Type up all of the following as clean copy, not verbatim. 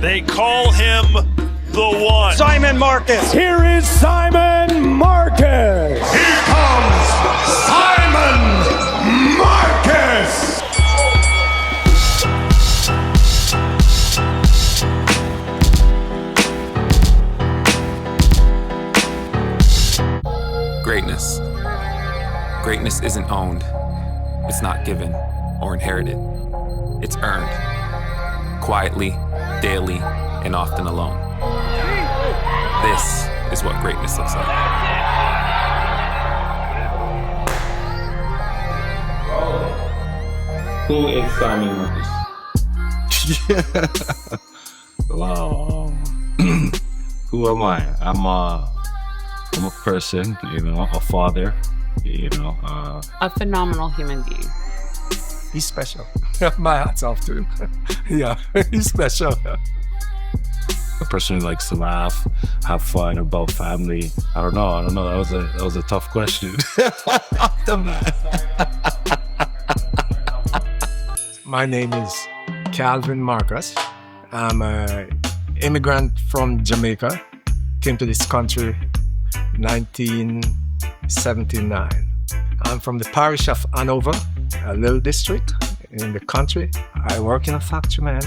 They call him the one. Simon Marcus. Here is Simon Marcus. Here comes Simon Marcus. Greatness. Greatness isn't owned. It's not given or inherited. It's earned. Quietly, daily, and often alone. This is what greatness looks like. Who is Simon Marcus? Wow. Who am I? I'm a person, a father, a phenomenal human being. He's special. My hat's off to him. Yeah, he's special. A person who likes to laugh, have fun, about family. I don't know. That was a tough question. My name is Calvin Marcus. I'm an immigrant from Jamaica. Came to this country 1979. I'm from the parish of Hanover, a little district in the country. I work in a factory, man.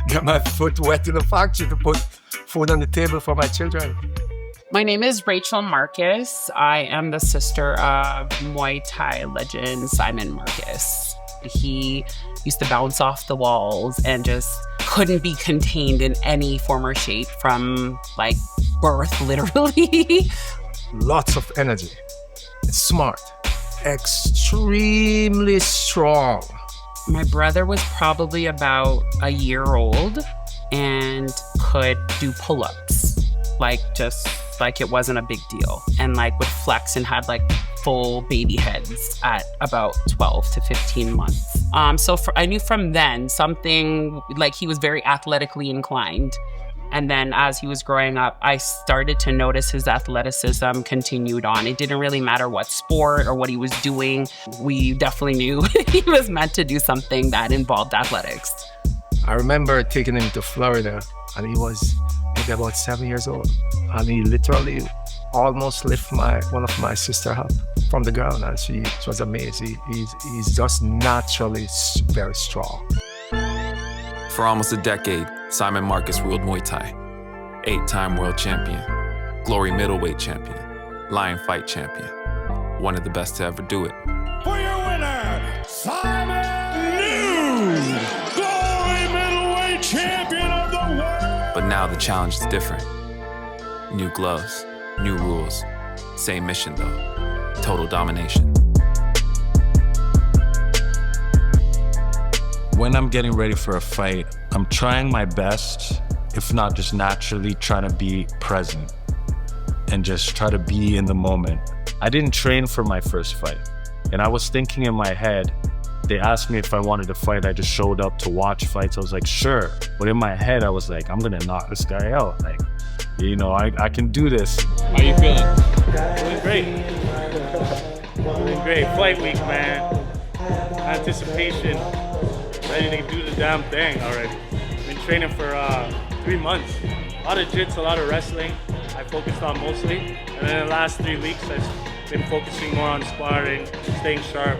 Got my foot wet in the factory to put food on the table for my children. My name is Rachel Marcus. I am the sister of Muay Thai legend Simon Marcus. He used to bounce off the walls and just couldn't be contained in any form or shape from birth, literally. Lots of energy. Smart. Extremely strong. My brother was probably about a year old and could do pull-ups, just like it wasn't a big deal, and would flex and had full baby heads at about 12 to 15 months. I knew from then something, he was very athletically inclined. And then as he was growing up, I started to notice his athleticism continued on. It didn't really matter what sport or what he was doing. We definitely knew he was meant to do something that involved athletics. I remember taking him to Florida, and he was maybe about 7 years old. And he literally almost lifted one of my sister up from the ground, and she was amazed. He's just naturally very strong. For almost a decade, Simon Marcus ruled Muay Thai. 8-time world champion, glory middleweight champion, lion fight champion. One of the best to ever do it. For your winner, Simon New, glory middleweight champion of the world. But now the challenge is different. New gloves, new rules. Same mission though, total domination. When I'm getting ready for a fight, I'm trying my best, if not just naturally, trying to be present and just try to be in the moment. I didn't train for my first fight, and I was thinking in my head, they asked me if I wanted to fight. I just showed up to watch fights. I was like, sure. But in my head, I was like, I'm gonna knock this guy out. I can do this. How you feeling? Doing great. Doing great. Fight week, man. Anticipation. Ready to do the damn thing already. Been training for 3 months. A lot of jits, a lot of wrestling. I focused on mostly. And then the last 3 weeks, I've been focusing more on sparring, staying sharp.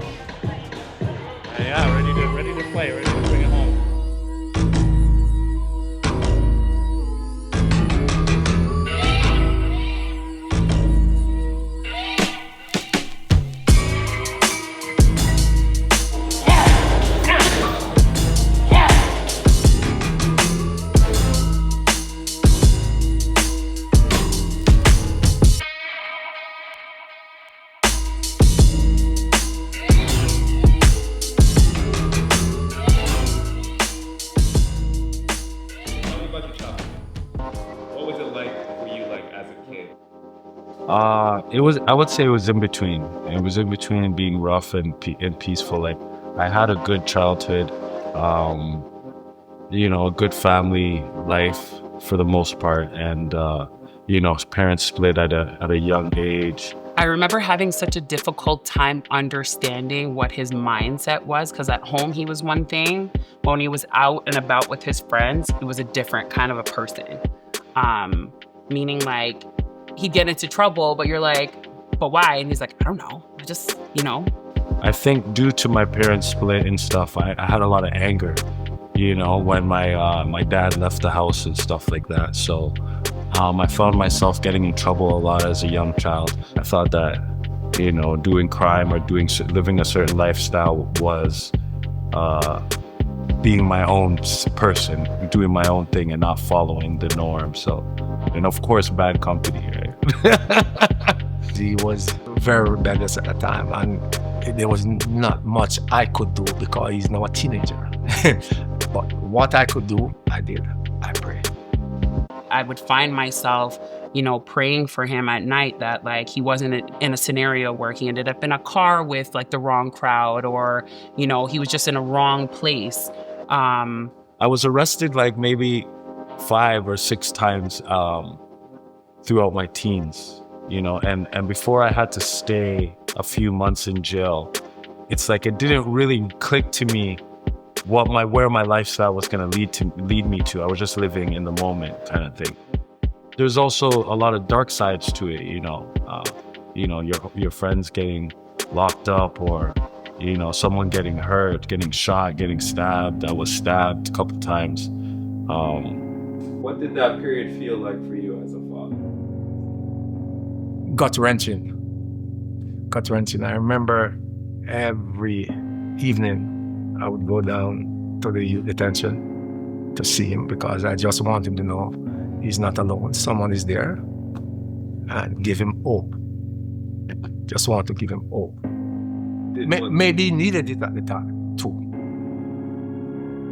And yeah, ready to play, ready to bring it home. I would say it was in between. It was in between being rough and peaceful. I had a good childhood, a good family life for the most part, and parents split at a young age. I remember having such a difficult time understanding what his mindset was, because at home he was one thing. When he was out and about with his friends, he was a different kind of a person. Meaning like he'd get into trouble, but you're like, but why? And he's like, I don't know. I just, I think due to my parents' split and stuff, I had a lot of anger, when my dad left the house and stuff like that. So I found myself getting in trouble a lot as a young child. I thought that, doing crime or living a certain lifestyle was being my own person, doing my own thing and not following the norm. So, and of course, bad company, right? He was very rebellious at the time, and there was not much I could do because he's now a teenager. But what I could do, I did. I prayed. I would find myself, praying for him at night that like he wasn't in a scenario where he ended up in a car with like the wrong crowd, or, he was just in a wrong place. I was arrested like maybe 5 or 6 times throughout my teens, and before I had to stay a few months in jail, it's like it didn't really click to me where my lifestyle was going to lead me to. I was just living in the moment kind of thing. There's also a lot of dark sides to it, your friends getting locked up, or someone getting hurt, getting shot, getting stabbed. I was stabbed a couple times. What did that period feel like for you as a father? Gut-wrenching. I remember every evening I would go down to the youth detention to see him, because I just want him to know he's not alone. Someone is there, and give him hope. Just want to give him hope. Maybe he needed it at the time too.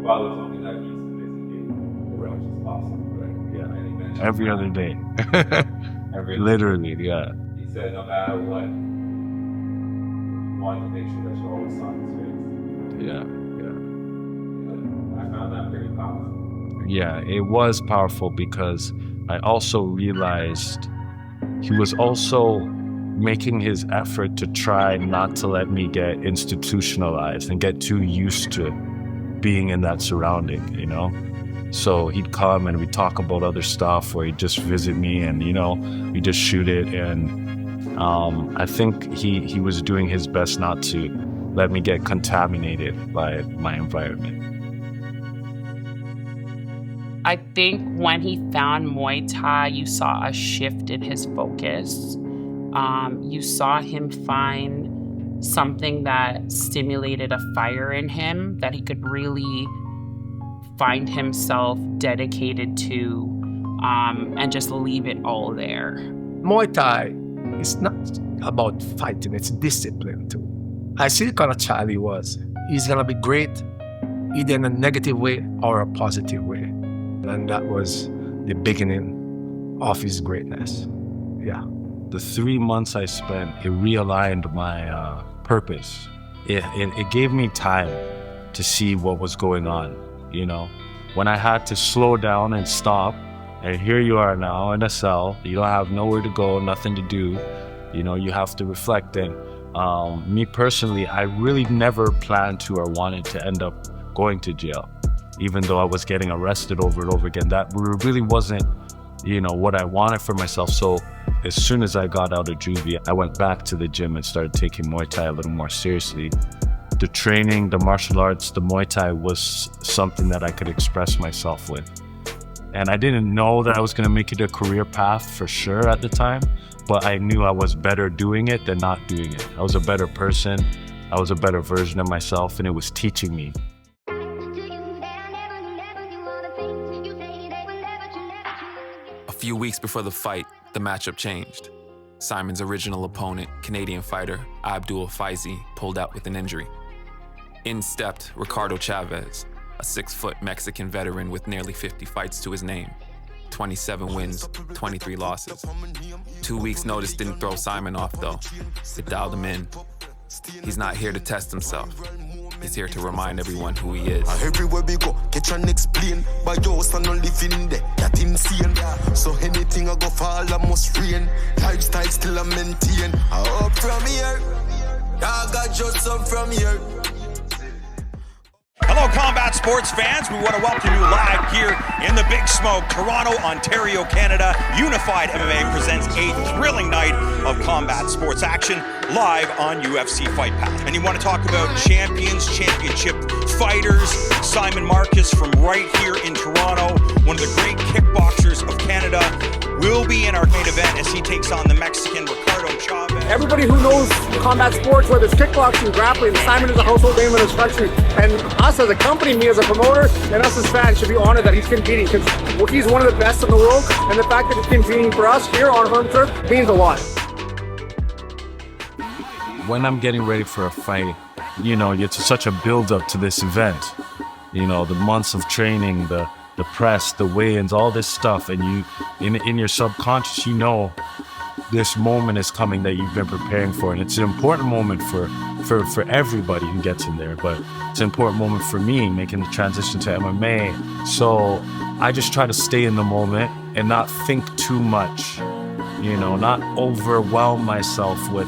Father told me that he used to basically around just awesome, right? Yeah, and he mentioned Every other day. Literally, yeah. He said no matter what, you wanted to make sure that you always saw his face. Yeah. I found that very powerful. Yeah, it was powerful because I also realized he was also making his effort to try not to let me get institutionalized and get too used to being in that surrounding, So he'd come and we'd talk about other stuff, or he'd just visit me and, we just shoot it. And I think he was doing his best not to let me get contaminated by my environment. I think when he found Muay Thai, you saw a shift in his focus. You saw him find something that stimulated a fire in him that he could really find himself dedicated to, and just leave it all there. Muay Thai is not about fighting, it's discipline too. I see the kind of child he was. He's gonna be great, either in a negative way or a positive way. And that was the beginning of his greatness. Yeah. The 3 months I spent, it realigned my purpose. It gave me time to see what was going on, When I had to slow down and stop, and here you are now in a cell, you don't have nowhere to go, nothing to do, you have to reflect. And me personally, I really never planned to or wanted to end up going to jail, even though I was getting arrested over and over again. That really wasn't, what I wanted for myself. So as soon as I got out of juvie, I went back to the gym and started taking Muay Thai a little more seriously. The training, the martial arts, the Muay Thai was something that I could express myself with. And I didn't know that I was going to make it a career path for sure at the time, but I knew I was better doing it than not doing it. I was a better person. I was a better version of myself, and it was teaching me. A few weeks before the fight, the matchup changed. Simon's original opponent, Canadian fighter Abdul Faizi, pulled out with an injury. In stepped Ricardo Chavez, a 6-foot Mexican veteran with nearly 50 fights to his name. 27 wins, 23 losses. 2 weeks' notice didn't throw Simon off, though. It dialed him in. He's not here to test himself. He's here to remind everyone who he is. Everywhere we go, get and explain. By yours and not living there, that insane. So anything I go fall, I must rain. Lifestyle still I maintain. I up from here, I got just up from here. Hello, Combat Sports fans. We want to welcome you live here in the Big Smoke, Toronto, Ontario, Canada. Unified MMA presents a thrilling night of combat sports action live on UFC Fight Pass. And you want to talk about champions, championship fighters. Simon Marcus from right here in Toronto, one of the great kickboxers of Canada, will be in our main event as he takes on the Mexican Ricardo Chavez. Everybody who knows combat sports, whether it's kickboxing, grappling, Simon is a household name in his country. And us as a company, me as a promoter, and us as fans should be honored that he's competing, because he's one of the best in the world, and the fact that he's competing for us here on home turf means a lot. When I'm getting ready for a fight, you know, it's such a build-up to this event. You know, the months of training, the press, the weigh-ins, all this stuff, and you, in your subconscious, you know this moment is coming that you've been preparing for, and it's an important moment for everybody who gets in there, but it's an important moment for me making the transition to MMA. So I just try to stay in the moment and not think too much, you know, not overwhelm myself with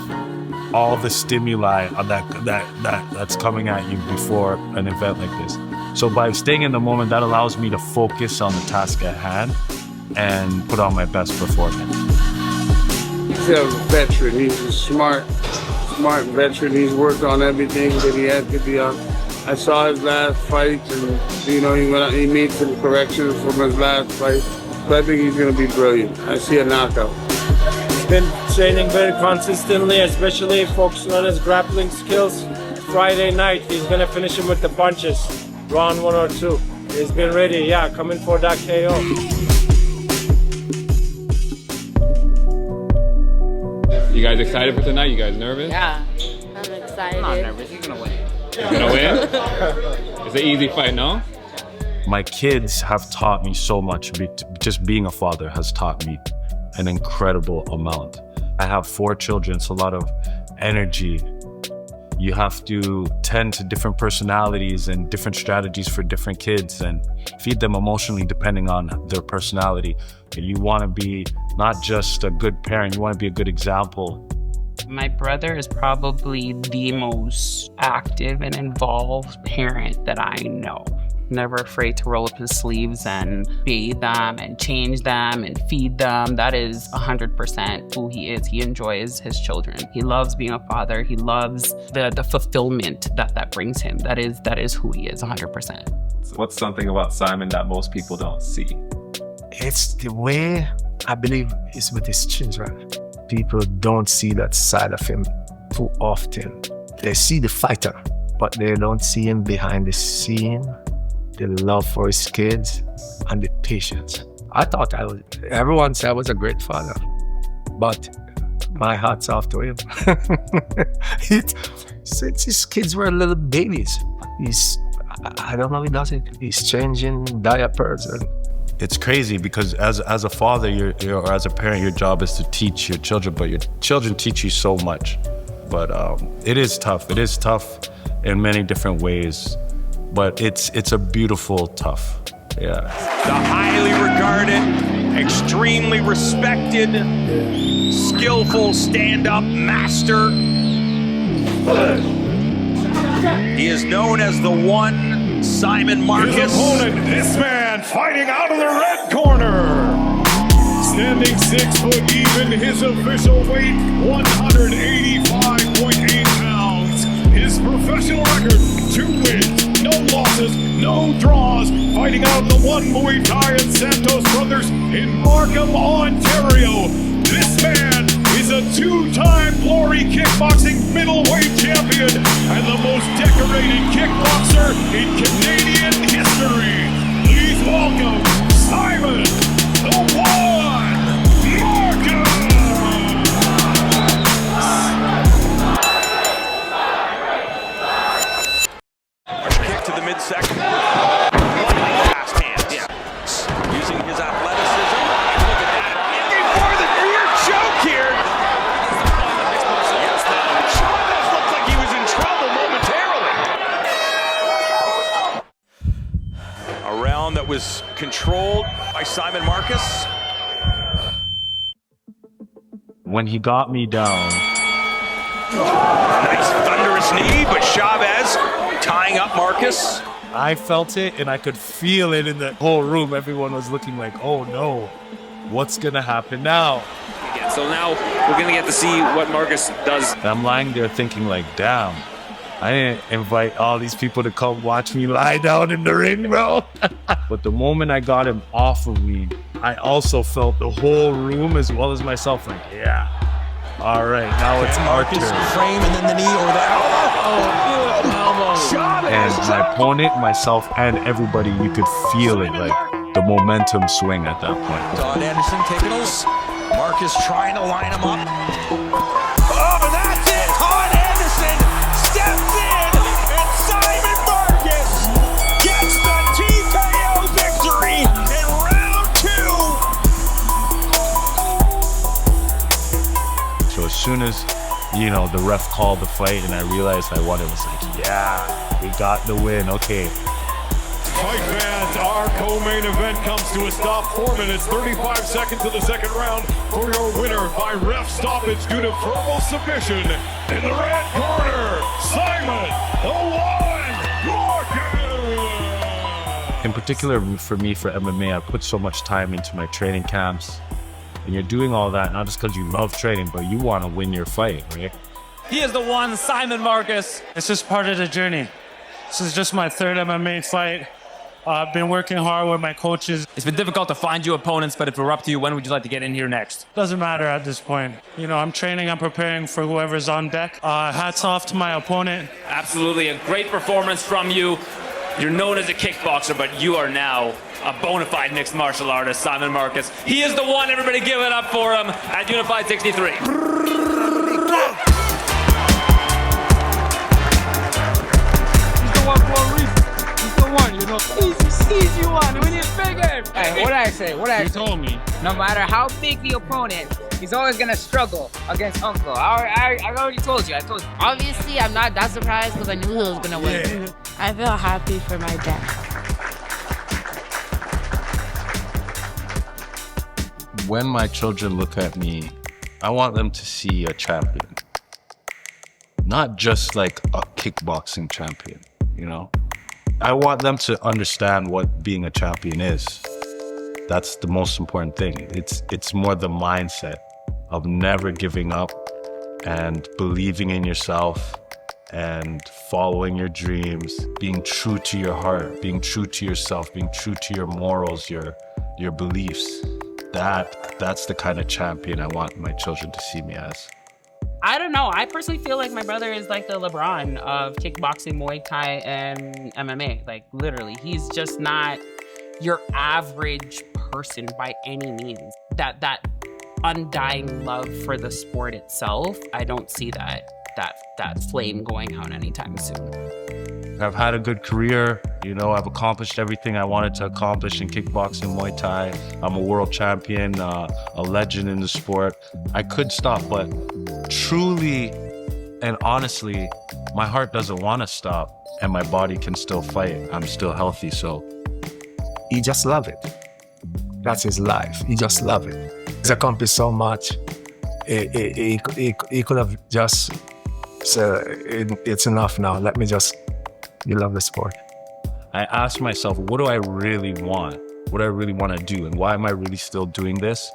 all the stimuli that's coming at you before an event like this. So by staying in the moment, that allows me to focus on the task at hand and put on my best performance. He's a veteran. He's a smart veteran. He's worked on everything that he had to be on. I saw his last fight, and you know, he made some corrections from his last fight. So I think he's going to be brilliant. I see a knockout. He's been training very consistently, especially focusing on his grappling skills. Friday night, he's going to finish him with the punches. Round 1 or 2. He's been ready, coming for that KO. You guys excited for tonight? You guys nervous? Yeah, I'm excited. I'm not nervous. You're gonna win. You're gonna win? It's an easy fight, no? My kids have taught me so much. Just being a father has taught me an incredible amount. I have 4 children. It's a lot of energy. You have to tend to different personalities and different strategies for different kids and feed them emotionally depending on their personality. And you want to be not just a good parent, you want to be a good example. My brother is probably the most active and involved parent that I know. Never afraid to roll up his sleeves and bathe them and change them and feed them. That is 100% who he is. He enjoys his children. He loves being a father. He loves the fulfillment that brings him. That is who he is 100%. So what's something about Simon that most people don't see? It's the way I believe is with his children. People don't see that side of him too often. They see the fighter, but they don't see him behind the scene. The love for his kids and the patience. I thought everyone said I was a great father, but my hat's off to him. Since his kids were little babies, I don't know if he does it. He's changing diapers. It's crazy because as a father, or as a parent, your job is to teach your children, but your children teach you so much. But it is tough. It is tough in many different ways. But it's a beautiful tough, yeah. The highly regarded, extremely respected, skillful stand-up master. He is known as the One, Simon Marcus. His opponent, this man fighting out of the red corner. Standing 6 foot even, his official weight 185.8 pounds. His professional record, 2 wins. No losses, no draws, fighting out the One Muay Thai and Santos brothers in Markham, Ontario. This man is a 2-time Glory Kickboxing middleweight champion and the most decorated kickboxer in Canadian history. Please welcome Simon the One Marcus. To the midsection. Fast hands. Yeah. Using his athleticism. Look at that. For the rear choke here. Chavez looked like he is controlled by Simon Marcus. When he got me down, Nice thunderous knee, but Chavez tying up Marcus. I felt it and I could feel it in the whole room. Everyone was looking like, oh no, what's gonna happen now? So now we're gonna get to see what Marcus does. And I'm lying there thinking like, damn, I didn't invite all these people to come watch me lie down in the ring, bro. But the moment I got him off of me, I also felt the whole room as well as myself like, yeah, all right, now it's our turn. Frame and then the knee or the elbow. And my opponent, myself, and everybody, you could feel it, like the momentum swing at that point. Todd Anderson taking those. Marcus trying to line him up. Oh, that's it! Todd Anderson steps in, and Simon Marcus gets the TKO victory in round 2. So as soon as, you know, the ref called the fight and I realized I won, it was like, yeah, we got the win, okay. Fight fans, our co-main event comes to a stop. 4 minutes, 35 seconds of the second round for your winner by ref stoppage due to verbal submission. In the red corner, Simon the Lion Marcus. In particular, for me, for MMA, I put so much time into my training camps. And you're doing all that not just because you love training, but you want to win your fight, right? He is the one, Simon Marcus. It's just part of the journey. This is just my third MMA fight. I've been working hard with my coaches. It's been difficult to find you opponents, but if we're up to you, when would you like to get in here next? Doesn't matter at this point. You know, I'm training, I'm preparing for whoever's on deck. Hats off to my opponent. Absolutely, a great performance from you. You're known as a kickboxer, but you are now a bona fide mixed martial artist, Simon Marcus. He is the one, everybody give it up for him at Unified 63. Easy one, we need bigger. Hey, what I say? You told me. No matter how big the opponent, he's always gonna struggle against Uncle. I already told you. Obviously, I'm not that surprised because I knew he was gonna win. I feel happy for my dad. When my children look at me, I want them to see a champion. Not just like a kickboxing champion, you know? I want them to understand what being a champion is. That's the most important thing. It's more the mindset of never giving up and believing in yourself and following your dreams, being true to your heart, being true to yourself, being true to your morals, your beliefs. That's the kind of champion I want my children to see me as. I don't know. I personally feel like my brother is like the LeBron of kickboxing, Muay Thai, and MMA. Like, literally, he's just not your average person by any means. That undying love for the sport itself, I don't see that flame going out anytime soon. I've had a good career, you know, I've accomplished everything I wanted to accomplish in kickboxing, Muay Thai. I'm a world champion, a legend in the sport. I could stop, but truly and honestly, my heart doesn't want to stop and my body can still fight. I'm still healthy, so. He just love it. That's his life. He just love it. He's accomplished so much. He could have just said, it's enough now. Let me just, you love the sport. I asked myself, what do I really want? What do I really want to do? And why am I really still doing this?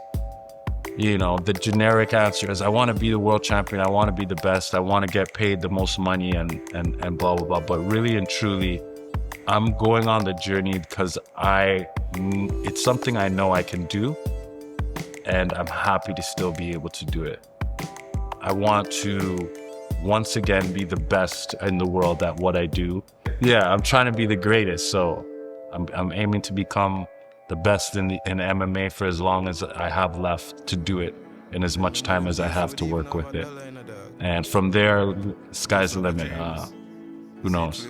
You know, the generic answer is I want to be the world champion. I want to be the best. I want to get paid the most money and blah, blah, blah. But really and truly, I'm going on the journey because it's something I know I can do. And I'm happy to still be able to do it. I want to once again be the best in the world at what I do. Yeah, I'm trying to be the greatest. So I'm aiming to become the best in MMA for as long as I have left to do it and as much time as I have to work with it. And from there, sky's the limit. Who knows?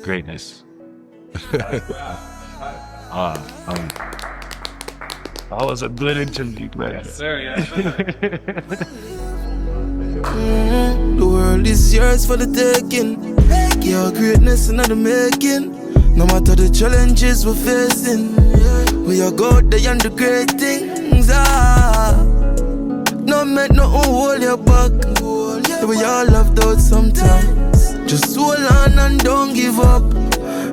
Greatness. That was a good interview, man. Yes, sir. Yes, The world is yours for the taking. Your greatness in the making. No matter the challenges we're facing, we are go there and do great things. No make nothing hold you back. We all have doubts sometimes. Just hold on and don't give up.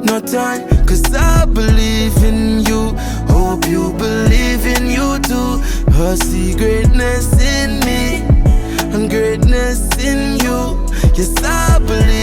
No time, cause I believe in you. Hope you believe in you too. I see greatness in me and greatness in you. Yes, I believe